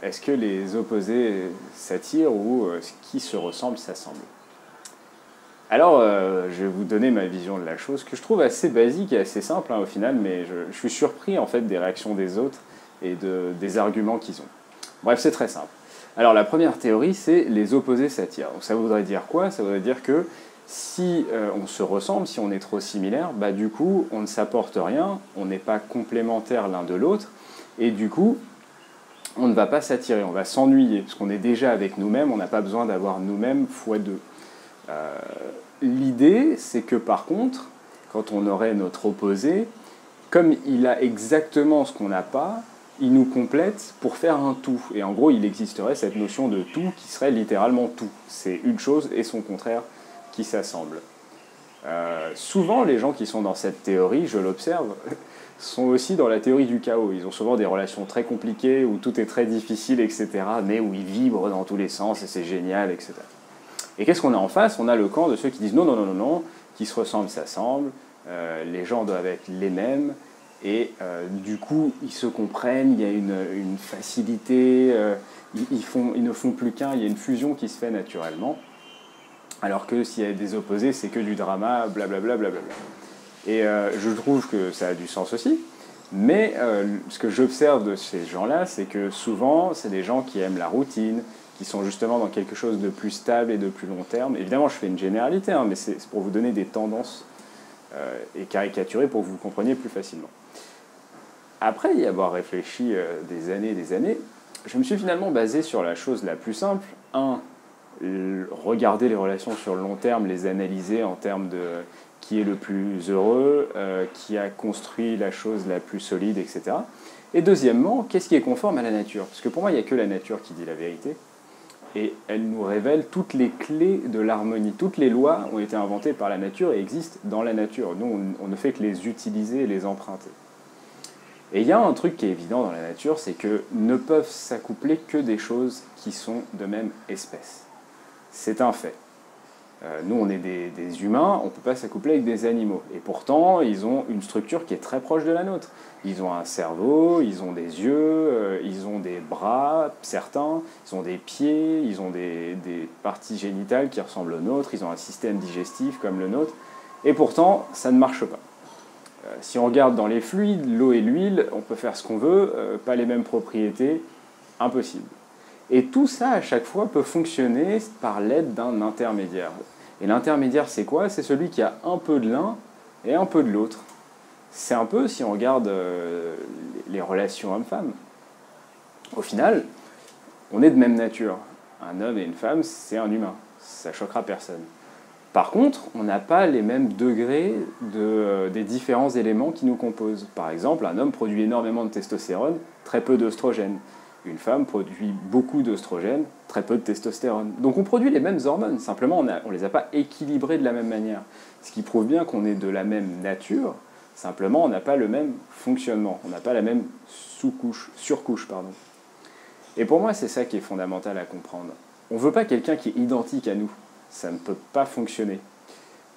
Est-ce que les opposés s'attirent ou ce qui se ressemble s'assemble? Alors, je vais vous donner ma vision de la chose, que je trouve assez basique et assez simple au final, mais je suis surpris en fait des réactions des autres et des arguments qu'ils ont. Bref, c'est très simple. Alors, la première théorie, c'est les opposés s'attirent. Donc, ça voudrait dire quoi? Ça voudrait dire que si on se ressemble, si on est trop similaire, bah du coup, on ne s'apporte rien, on n'est pas complémentaires l'un de l'autre, et du coup, on ne va pas s'attirer, on va s'ennuyer, parce qu'on est déjà avec nous-mêmes, on n'a pas besoin d'avoir nous-mêmes fois deux. L'idée, c'est que par contre, quand on aurait notre opposé, comme il a exactement ce qu'on n'a pas, il nous complète pour faire un tout. Et en gros, il existerait cette notion de tout qui serait littéralement tout. C'est une chose et son contraire qui s'assemblent. Souvent, les gens qui sont dans cette théorie, je l'observe, sont aussi dans la théorie du chaos. Ils ont souvent des relations très compliquées, où tout est très difficile, etc., mais où ils vibrent dans tous les sens, et c'est génial, etc. Et qu'est-ce qu'on a en face? On a le camp de ceux qui disent non, non, non, non, non, qui se ressemblent, s'assemblent, les gens doivent être les mêmes, et du coup, ils se comprennent, il y a une facilité, ils ne font plus qu'un, il y a une fusion qui se fait naturellement. Alors que s'il y a des opposés, c'est que du drama, blablabla, blablabla. Et je trouve que ça a du sens aussi. Mais ce que j'observe de ces gens-là, c'est que souvent, c'est des gens qui aiment la routine, qui sont justement dans quelque chose de plus stable et de plus long terme. Évidemment, je fais une généralité, hein, mais c'est pour vous donner des tendances et caricaturer pour que vous compreniez plus facilement. Après y avoir réfléchi des années et des années, je me suis finalement basé sur la chose la plus simple. Regarder les relations sur le long terme, les analyser en termes de qui est le plus heureux, qui a construit la chose la plus solide, etc. Et deuxièmement, qu'est-ce qui est conforme à la nature? Parce que pour moi, il n'y a que la nature qui dit la vérité. Et elle nous révèle toutes les clés de l'harmonie. Toutes les lois ont été inventées par la nature et existent dans la nature. Nous, on ne fait que les utiliser et les emprunter. Et il y a un truc qui est évident dans la nature, c'est que ne peuvent s'accoupler que des choses qui sont de même espèce. C'est un fait. Nous, on est des humains, on ne peut pas s'accoupler avec des animaux. Et pourtant, ils ont une structure qui est très proche de la nôtre. Ils ont un cerveau, ils ont des yeux, ils ont des bras, certains, ils ont des pieds, ils ont des parties génitales qui ressemblent aux nôtres, ils ont un système digestif comme le nôtre. Et pourtant, ça ne marche pas. Si on regarde dans les fluides, l'eau et l'huile, on peut faire ce qu'on veut, pas les mêmes propriétés, impossible. Et tout ça, à chaque fois, peut fonctionner par l'aide d'un intermédiaire. Et l'intermédiaire, c'est quoi? C'est celui qui a un peu de l'un et un peu de l'autre. C'est un peu, si on regarde les relations hommes-femmes, au final, on est de même nature. Un homme et une femme, c'est un humain. Ça choquera personne. Par contre, on n'a pas les mêmes degrés des différents éléments qui nous composent. Par exemple, un homme produit énormément de testostérone, très peu d'œstrogène. Une femme produit beaucoup d'œstrogène, très peu de testostérone. Donc on produit les mêmes hormones, simplement on ne les a pas équilibrées de la même manière. Ce qui prouve bien qu'on est de la même nature, simplement on n'a pas le même fonctionnement, on n'a pas la même surcouche. Et pour moi c'est ça qui est fondamental à comprendre. On ne veut pas quelqu'un qui est identique à nous, ça ne peut pas fonctionner.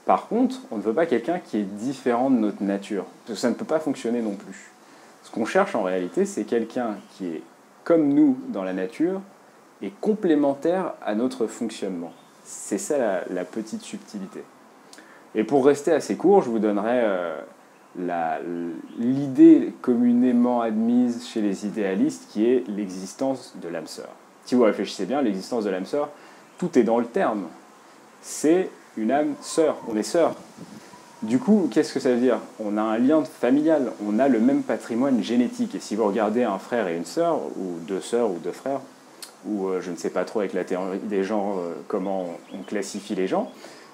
Par contre, on ne veut pas quelqu'un qui est différent de notre nature, parce que ça ne peut pas fonctionner non plus. Ce qu'on cherche en réalité, c'est quelqu'un qui est comme nous dans la nature, et complémentaire à notre fonctionnement. C'est ça la petite subtilité. Et pour rester assez court, je vous donnerai l'idée communément admise chez les idéalistes qui est l'existence de l'âme sœur. Si vous réfléchissez bien, l'existence de l'âme sœur, tout est dans le terme. C'est une âme sœur, on est sœurs. Du coup, qu'est-ce que ça veut dire? On a un lien familial, on a le même patrimoine génétique. Et si vous regardez un frère et une sœur, ou deux frères, ou je ne sais pas trop avec la théorie des genres comment on classifie les gens,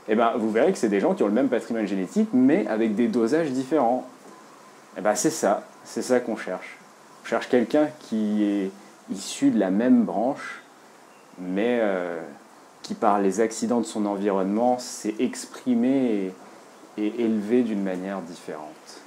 eh ben, vous verrez que c'est des gens qui ont le même patrimoine génétique, mais avec des dosages différents. Eh ben, c'est ça qu'on cherche. On cherche quelqu'un qui est issu de la même branche, mais qui par les accidents de son environnement s'est exprimé et élevé d'une manière différente.